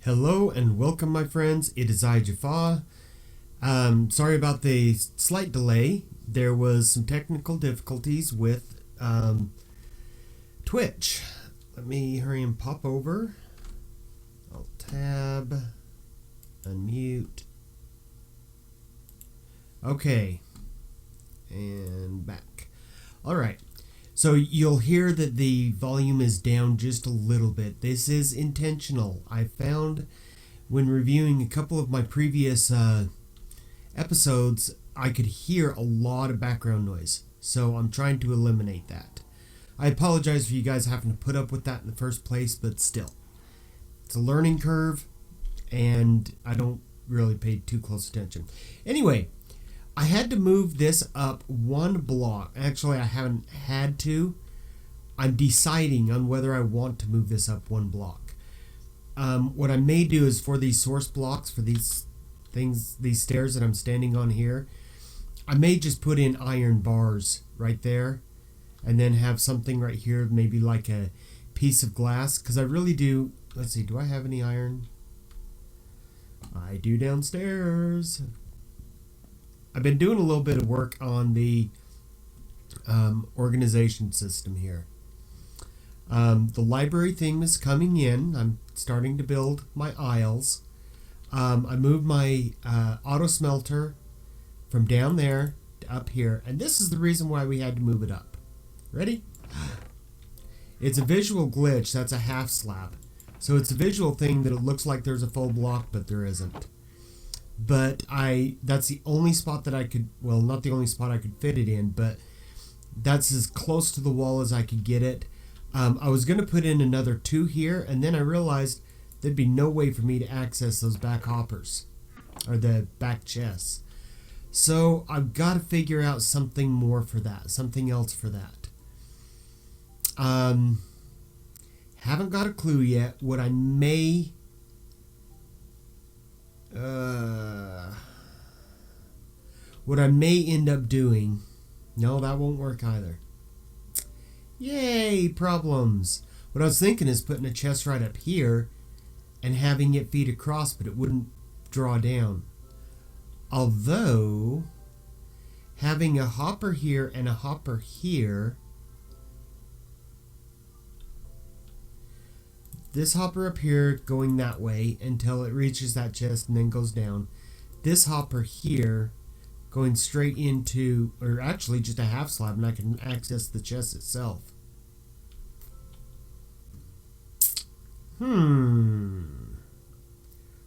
Hello and welcome, my friends. It is I, Jaffa. Sorry about the slight delay. There was some technical difficulties with Twitch. Let me hurry and pop over. Alt tab, unmute. Okay, and back. All right. So you'll hear that the volume is down just a little bit. This is intentional. I found when reviewing a couple of my previous episodes, I could hear a lot of background noise. So I'm trying to eliminate that. I apologize for you guys having to put up with that in the first place, but still. It's a learning curve, and I don't really pay too close attention. Anyway, I had to move this up one block. Actually, I haven't had to. I'm deciding on whether I want to move this up one block. What I may do is for these source blocks, for these things, these stairs that I'm standing on here, I may just put in iron bars right there and then have something right here, maybe like a piece of glass, because I really do. Let's see, do I have any iron? I do downstairs. I've been doing a little bit of work on the organization system here. The library theme is coming in. I'm starting to build my aisles. I moved my auto smelter from down there to up here, and this is the reason why we had to move it up. Ready? It's a visual glitch. That's a half slab. So it's a visual thing that it looks like there's a full block, but there isn't. But that's the only spot that I could, well, not the only spot I could fit it in, but that's as close to the wall as I could get it. I was going to put in another 2 here, and then I realized there'd be no way for me to access those back hoppers, or the back chests. So I've got to figure out something more for that, something else for that. Haven't got a clue yet. What I may... what I may end up doing... No, that won't work either. Yay, problems. What I was thinking is putting a chest right up here and having it feed across, but it wouldn't draw down. Although, having a hopper here and a hopper here... This hopper up here going that way until it reaches that chest and then goes down. This hopper here going straight into, or actually just a half slab, and I can access the chest itself.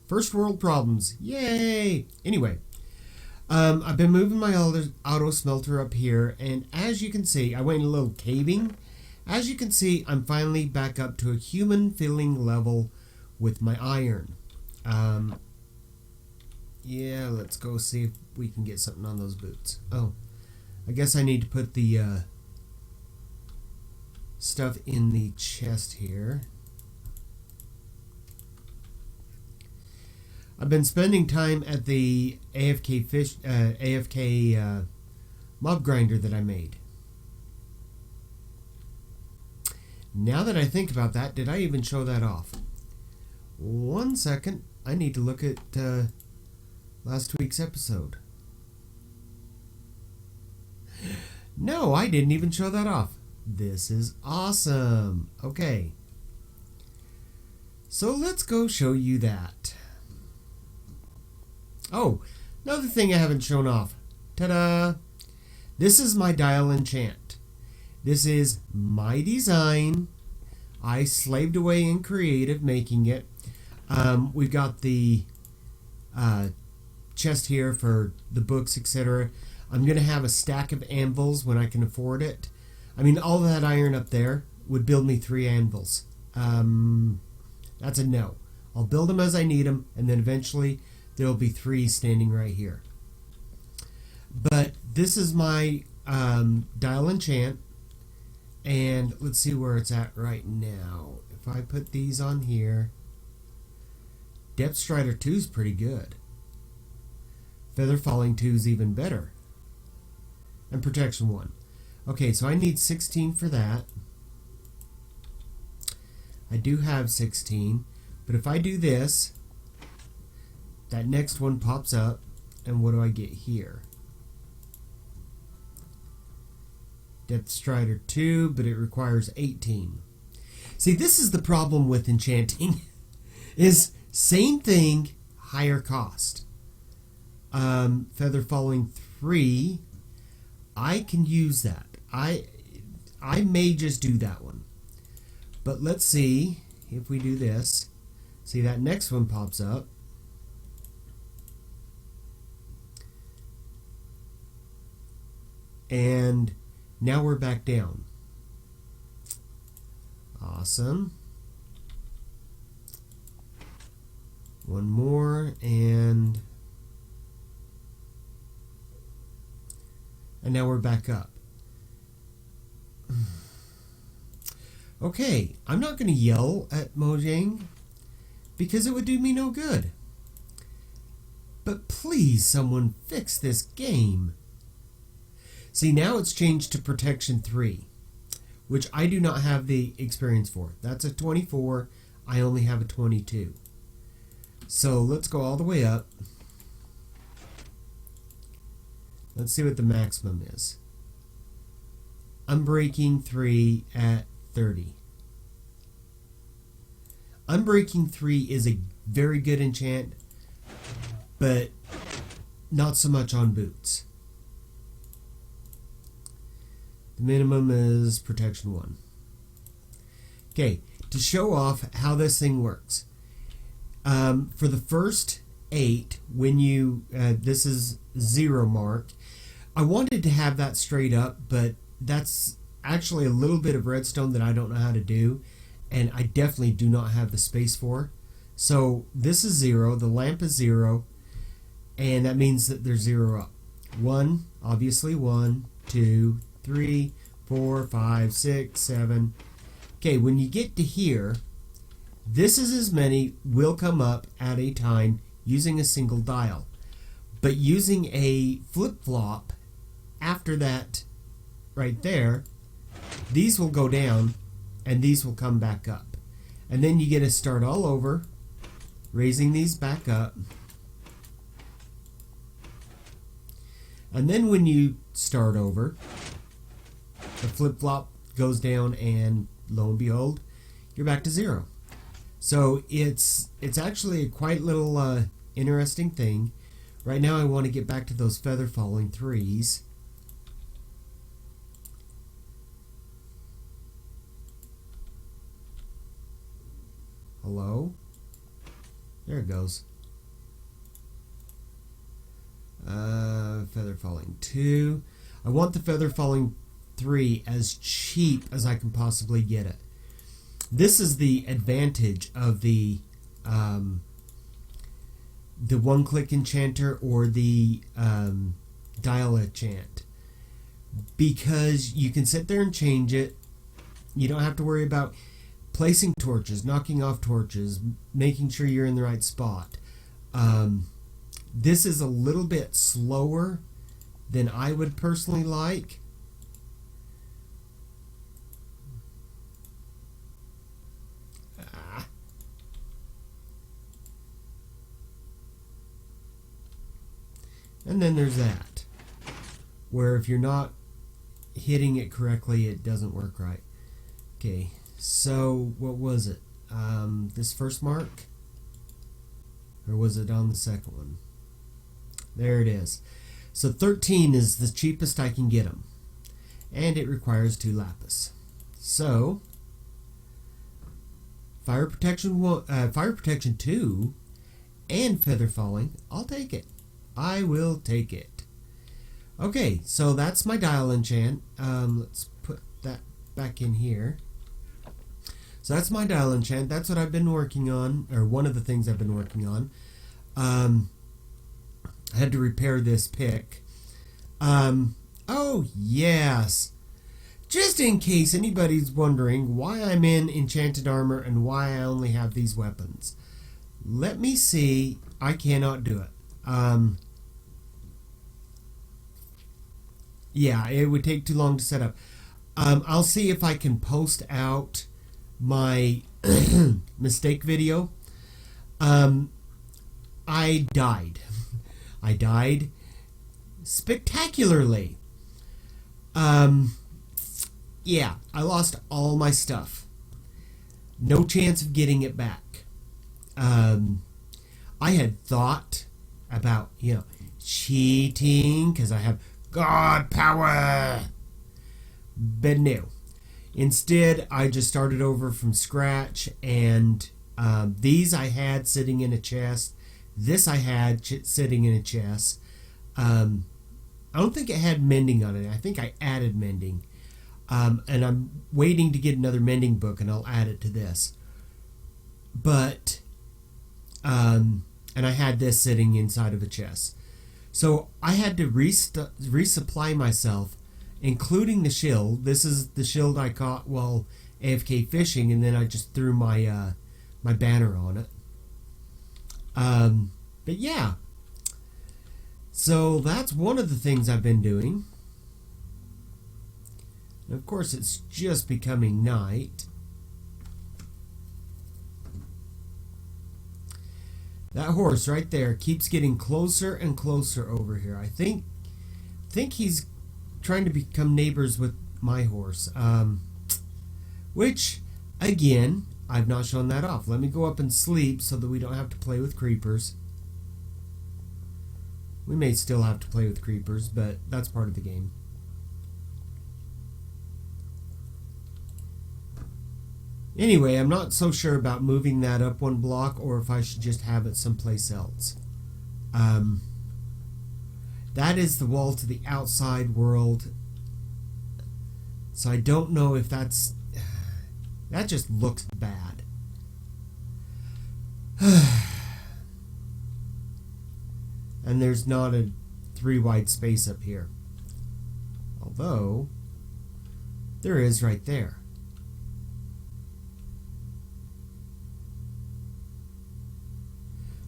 First world problems. Yay! Anyway, I've been moving my auto smelter up here, and as you can see, I went a little caving. As you can see, I'm finally back up to a human feeling level with my iron. Yeah, let's go see if we can get something on those boots. Oh, I guess I need to put the stuff in the chest here. I've been spending time at the AFK mob grinder that I made. Now that I think about that, did I even show that off? 1 second. I need to look at last week's episode. No, I didn't even show that off. This is awesome. Okay. So let's go show you that. Oh, another thing I haven't shown off. Ta-da! This is my dial enchant. This is my design. I slaved away in creative making it. We've got the chest here for the books, etc. I'm going to have a stack of anvils when I can afford it. I mean, all that iron up there would build me 3 anvils. That's a no. I'll build them as I need them, and then eventually there will be 3 standing right here. But this is my dial enchant. And let's see where it's at right now. If I put these on here, Depth Strider 2 is pretty good. Feather Falling 2 is even better. And Protection 1. Okay, so I need 16 for that. I do have 16. But if I do this, that next one pops up, and what do I get here? Depth Strider 2, but it requires 18. See, this is the problem with enchanting, is same thing, higher cost. Feather Falling 3, I can use that. I may just do that one. But let's see if we do this. See, that next one pops up. And now we're back down. Awesome. One more, and now we're back up. Okay, I'm not going to yell at Mojang because it would do me no good. But please, someone fix this game. See, now it's changed to Protection 3, which I do not have the experience for. That's a 24. I only have a 22. So let's go all the way up. Let's see what the maximum is. Unbreaking 3 at 30. Unbreaking 3 is a very good enchant, but not so much on boots. The minimum is Protection 1. Okay, to show off how this thing works. For the first 8, when you, this is 0 mark, I wanted to have that straight up, but that's actually a little bit of redstone that I don't know how to do, and I definitely do not have the space for. So this is 0, the lamp is 0, and that means that there's 0 up. 1, obviously 1, 2, 3, 4, 5, 6, 7. Okay, when you get to here, this is as many will come up at a time using a single dial. But using a flip-flop after that right there, these will go down and these will come back up. And then you get to start all over, raising these back up. And then when you start over, the flip-flop goes down and lo and behold, you're back to 0. So it's actually a quite little interesting thing. Right now I want to get back to those Feather Falling 3s. Hello? There it goes. Feather Falling 2. I want the Feather Falling 3 as cheap as I can possibly get it. This is the advantage of the one-click enchanter or the dial enchant, because you can sit there and change it. You don't have to worry about placing torches, knocking off torches, making sure you're in the right spot. This is a little bit slower than I would personally like. And then there's that, where if you're not hitting it correctly, it doesn't work right. Okay, so what was it? This first mark? Or was it on the second one? There it is. So 13 is the cheapest I can get them. And it requires 2 lapis. So, Fire Protection 2 and Feather Falling, I'll take it. I will take it. Okay, so that's my dial enchant. Let's put that back in here. So that's my dial enchant. That's what I've been working on, or one of the things I've been working on. I had to repair this pick. Oh, yes. Just in case anybody's wondering why I'm in enchanted armor and why I only have these weapons. Let me see. I cannot do it. Yeah, it would take too long to set up. I'll see if I can post out my mistake video Um, I died. I died spectacularly. Yeah, I lost all my stuff. No chance of getting it back. I had thought about, cheating because I have God power. But no. Instead, I just started over from scratch, and these I had sitting in a chest. This I had sitting in a chest. I don't think it had mending on it. I think I added mending. And I'm waiting to get another mending book, and I'll add it to this. But, and I had this sitting inside of a chest. So I had to resupply myself, including the shield. This is the shield I caught while AFK fishing, and then I just threw my my banner on it. But yeah. So that's one of the things I've been doing. And of course, it's just becoming night. That horse right there keeps getting closer and closer over here. I think he's trying to become neighbors with my horse. Which, again, I've not shown that off. Let me go up and sleep so that we don't have to play with creepers. We may still have to play with creepers, but that's part of the game. Anyway, I'm not so sure about moving that up one block or if I should just have it someplace else. That is the wall to the outside world. So I don't know if that's... That just looks bad. And there's not a 3 wide space up here. Although, there is right there.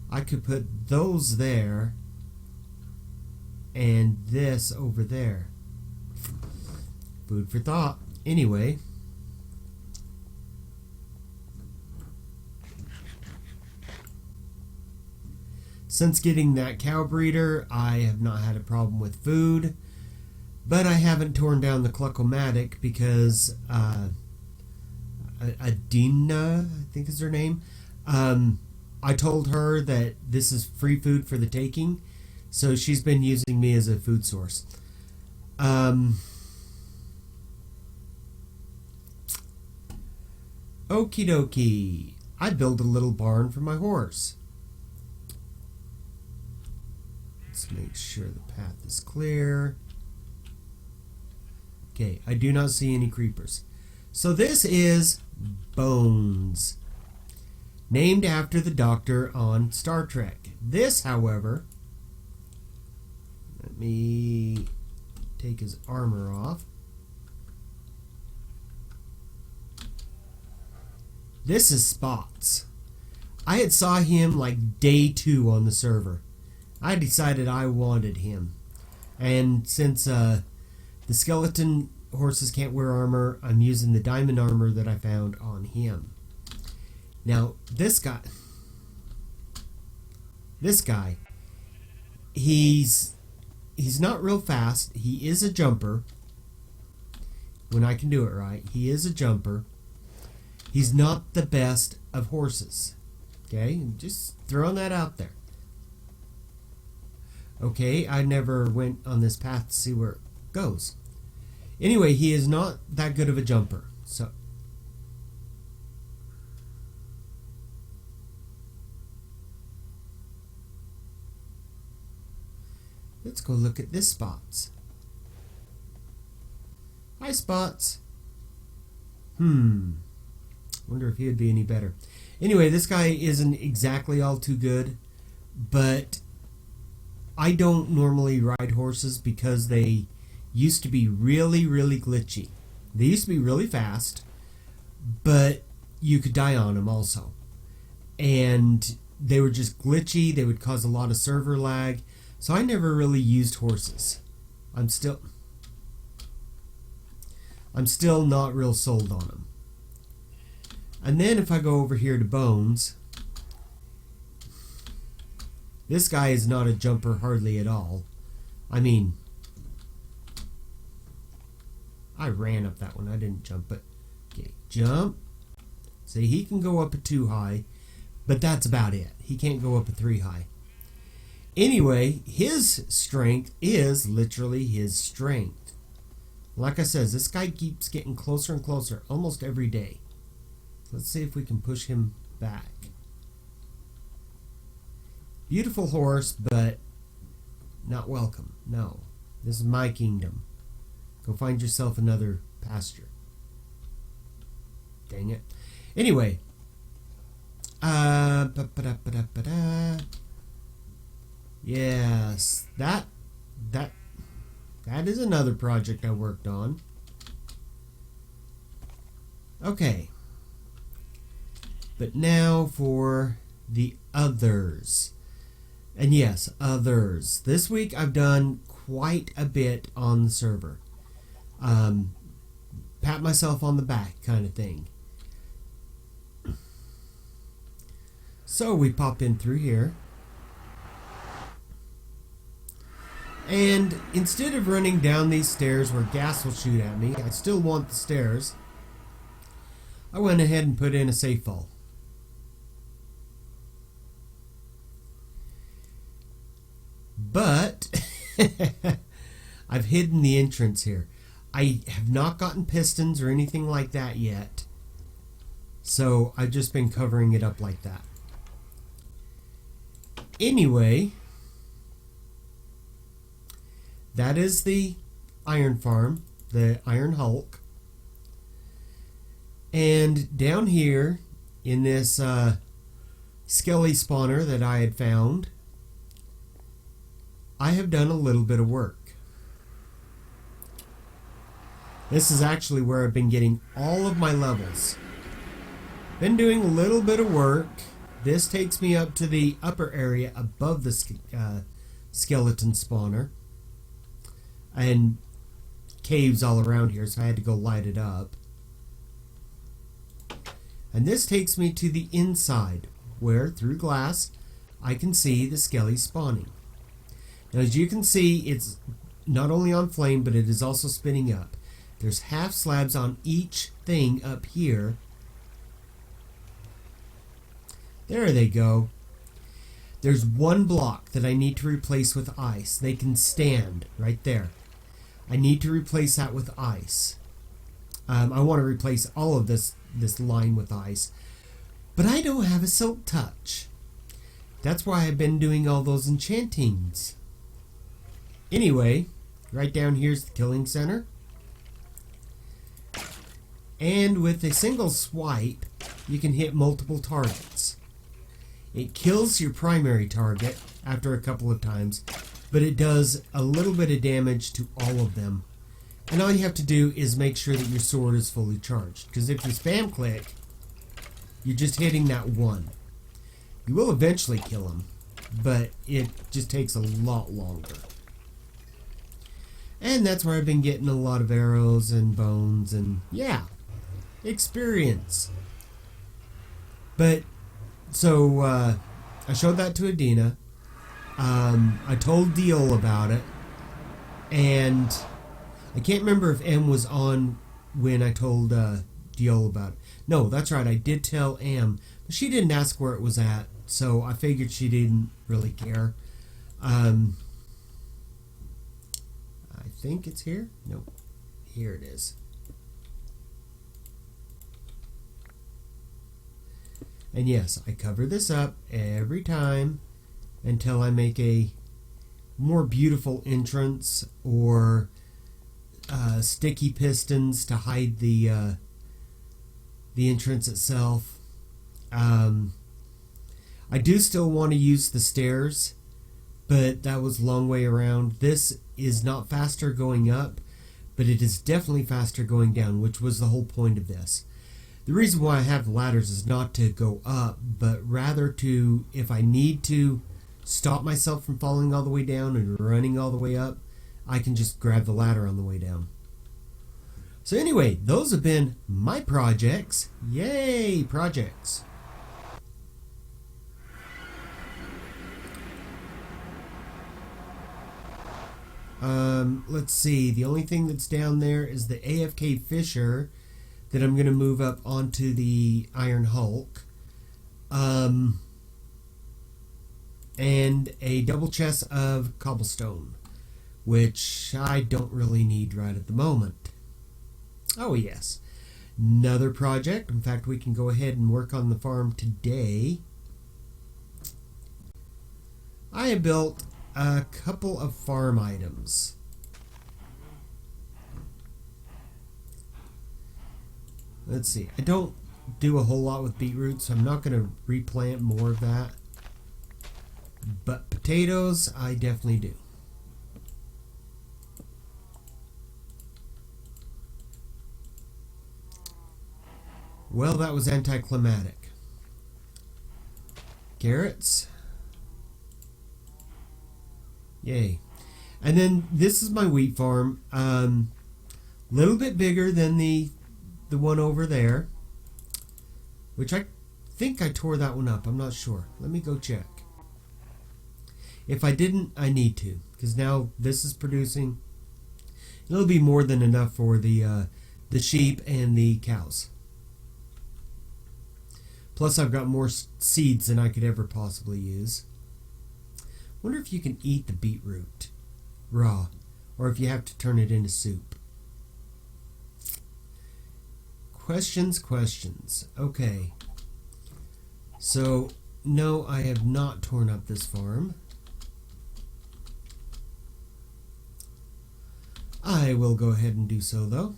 I could put those there and this over there. Food for thought. Anyway. Since getting that cow breeder, I have not had a problem with food. But I haven't torn down the Cluckomatic because Adina, I think is her name, I told her that this is free food for the taking, so she's been using me as a food source. Okie dokie. I built a little barn for my horse. Let's make sure the path is clear. Okay, I do not see any creepers. So this is Bones, named after the Doctor on Star Trek. This, however, let me take his armor off. This is Spots. I had saw him like day 2 on the server. I decided I wanted him. And since the skeleton horses can't wear armor, I'm using the diamond armor that I found on him. Now, this guy, he's not real fast. He is a jumper. When I can do it right, he is a jumper. He's not the best of horses. Okay, just throwing that out there. Okay, I never went on this path to see where it goes. Anyway, he is not that good of a jumper. So let's go look at this Spots. Hi, Spots. Wonder if he would be any better. Anyway, this guy isn't exactly all too good, but I don't normally ride horses because they used to be really, really glitchy. They used to be really fast, but you could die on them also. And they were just glitchy. They would cause a lot of server lag. So I never really used horses. I'm still not real sold on them. And then if I go over here to Bones, This guy is not a jumper hardly at all. I mean, I ran up that one. I didn't jump, but okay, jump. See, he can go up a 2 high, but that's about it. He can't go up a 3 high. Anyway, his strength is literally his strength. Like I said, this guy keeps getting closer and closer almost every day. Let's see if we can push him back. Beautiful horse, but not welcome. No, this is my kingdom. Go find yourself another pasture. Dang it. Anyway. Yes, that is another project I worked on. Okay. But now for the others. And yes, others. This week I've done quite a bit on the server. Pat myself on the back kind of thing. So we pop in through here. And instead of running down these stairs where gas will shoot at me, I still want the stairs. I went ahead and put in a safe fall. But I've hidden the entrance here. I have not gotten pistons or anything like that yet. So I've just been covering it up like that. Anyway, that is the iron farm, the Iron Hulk. And down here in this skelly spawner that I had found, I have done a little bit of work. This is actually where I've been getting all of my levels. Been doing a little bit of work. This takes me up to the upper area above the skeleton spawner. And caves all around here, so I had to go light it up. And this takes me to the inside, where through glass I can see the skelly spawning. Now, as you can see, it's not only on flame, but it is also spinning up. There's half slabs on each thing up here. There they go. There's one block that I need to replace with ice. They can stand right there. I need to replace that with ice. I want to replace all of this line with ice. But I don't have a silk touch. That's why I've been doing all those enchantings. Anyway, right down here's the killing center. And with a single swipe, you can hit multiple targets. It kills your primary target after a couple of times, but it does a little bit of damage to all of them. And all you have to do is make sure that your sword is fully charged, because if you spam click, you're just hitting that one. You will eventually kill him, but it just takes a lot longer. And that's where I've been getting a lot of arrows and bones and, yeah, experience. But, so, I showed that to Adina. I told Deal about it. And I can't remember if M was on when I told Deal about it. No, that's right, I did tell M. But she didn't ask where it was at, so I figured she didn't really care. I think it's here. Nope. Here it is. And yes, I cover this up every time until I make a more beautiful entrance or sticky pistons to hide the entrance itself. I do still want to use the stairs, but that was a long way around. This is not faster going up, but it is definitely faster going down, which was the whole point of this. The reason why I have ladders is not to go up, but rather to, if I need to stop myself from falling all the way down and running all the way up, I can just grab the ladder on the way down. So anyway, those have been my projects. Yay, projects. Let's see. The only thing that's down there is the AFK Fisher that I'm going to move up onto the Iron Hulk. And a double chest of cobblestone, which I don't really need right at the moment. Oh, yes. Another project. In fact, we can go ahead and work on the farm today. I have built a couple of farm items. Let's see. I don't do a whole lot with beetroot, so I'm not going to replant more of that. But potatoes, I definitely do. Well, that was anticlimactic. Carrots. Yay. And then this is my wheat farm. Little bit bigger than the one over there, which I think I tore that one up. I'm not sure. Let me go check. If I didn't, I need to, because now this is producing. It'll be more than enough for the sheep and the cows. Plus, I've got more seeds than I could ever possibly use. Wonder if you can eat the beetroot raw, or if you have to turn it into soup. Questions. Okay. So, no, I have not torn up this farm. I will go ahead and do so, though.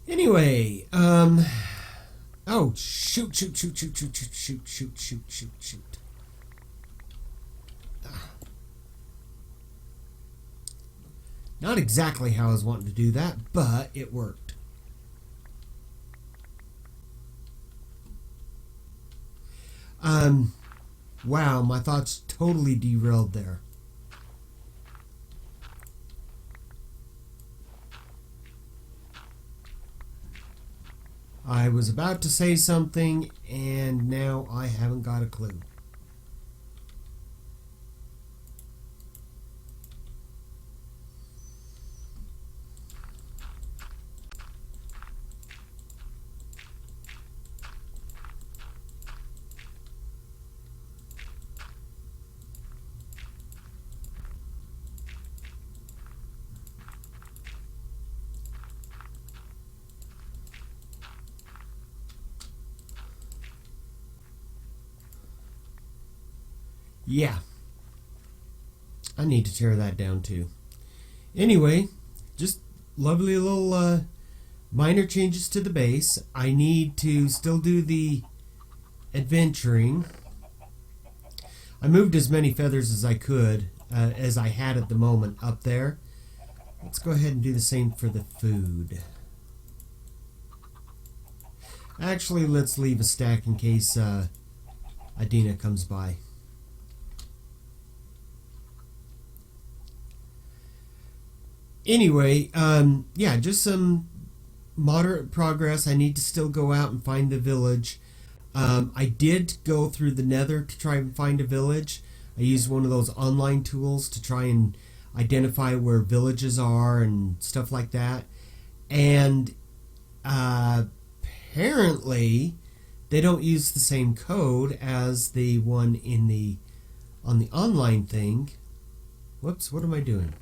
Anyway, oh, shoot. Not exactly how I was wanting to do that, but it worked. Wow, my thoughts totally derailed there. I was about to say something, and now I haven't got a clue. Yeah. I need to tear that down too. Anyway, just lovely little minor changes to the base. I need to still do the adventuring. I moved as many feathers as I could, as I had at the moment up there. Let's go ahead and do the same for the food. Actually, let's leave a stack in case Adina comes by. Anyway, yeah, just some moderate progress. I need to still go out and find the village. I did go through the Nether to try and find a village. I used one of those online tools to try and identify where villages are and stuff like that. And apparently they don't use the same code as the one on the online thing. Whoops, what am I doing?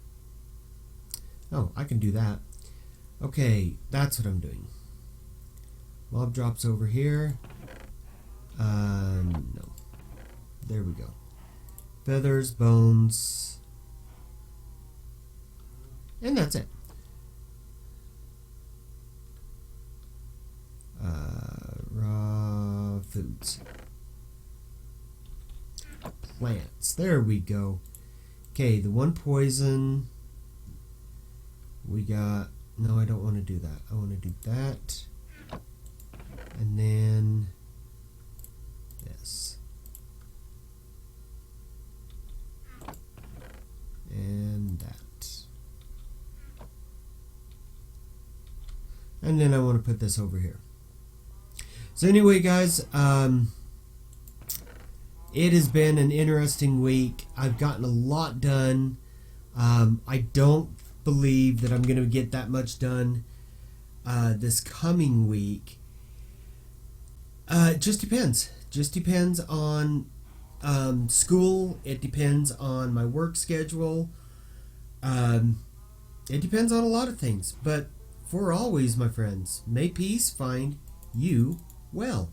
Oh, I can do that. Okay, that's what I'm doing. Mob drops over here. No. There we go. Feathers, bones. And that's it. Raw foods. Plants. There we go. Okay, the one poison. We got... No, I don't want to do that. I want to do that. And then... this. And that. And then I want to put this over here. So anyway, guys, it has been an interesting week. I've gotten a lot done. I don't believe that I'm going to get that much done this coming week. It just depends. Just depends on school. It depends on my work schedule. It depends on a lot of things. But for always, my friends, may peace find you well.